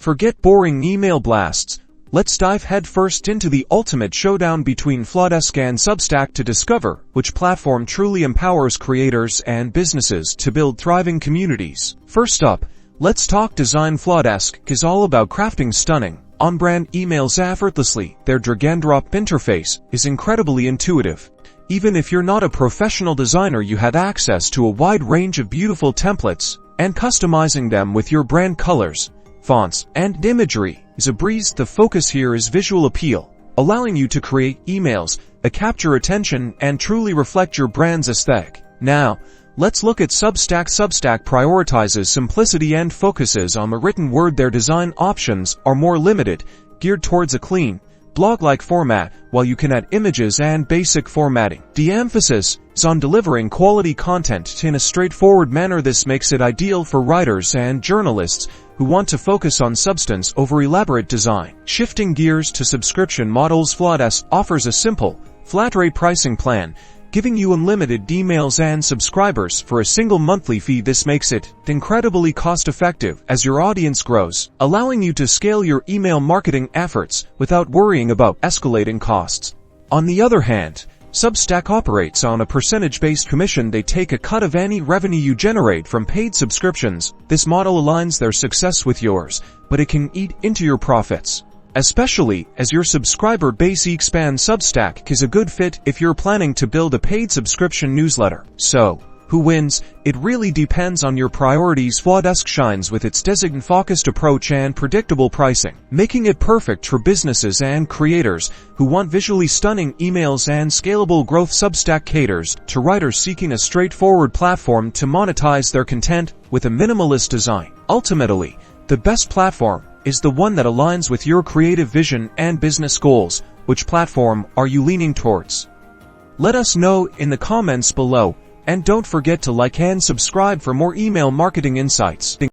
Forget boring email blasts. Let's dive headfirst into the ultimate showdown between Flodesk and Substack to discover which platform truly empowers creators and businesses to build thriving communities. First up, let's talk design. Flodesk is all about crafting stunning, on-brand emails effortlessly. Their drag-and-drop interface is incredibly intuitive. Even if you're not a professional designer, you have access to a wide range of beautiful templates, and customizing them with your brand colors, fonts, and imagery is a breeze. The focus here is visual appeal, allowing you to create emails that capture attention and truly reflect your brand's aesthetic. Now, let's look at Substack. Substack prioritizes simplicity and focuses on the written word. Their design options are more limited, geared towards a clean, blog-like format, while you can add images and basic formatting. The emphasis is on delivering quality content in a straightforward manner. This makes it ideal for writers and journalists who want to focus on substance over elaborate design. Shifting gears to subscription models, Flodesk offers a simple, flat-rate pricing plan, giving you unlimited emails and subscribers for a single monthly fee. This makes it incredibly cost-effective as your audience grows, allowing you to scale your email marketing efforts without worrying about escalating costs. On the other hand, Substack operates on a percentage-based commission. They take a cut of any revenue you generate from paid subscriptions. This model aligns their success with yours, but it can eat into your profits, especially as your subscriber base expands. Substack is a good fit if you're planning to build a paid subscription newsletter. So, who wins? It really depends on your priorities. Flodesk shines with its design-focused approach and predictable pricing, making it perfect for businesses and creators who want visually stunning emails and scalable growth. Substack caters to writers seeking a straightforward platform to monetize their content with a minimalist design. Ultimately, the best platform is the one that aligns with your creative vision and business goals. Which platform are you leaning towards? Let us know in the comments below, and don't forget to like and subscribe for more email marketing insights.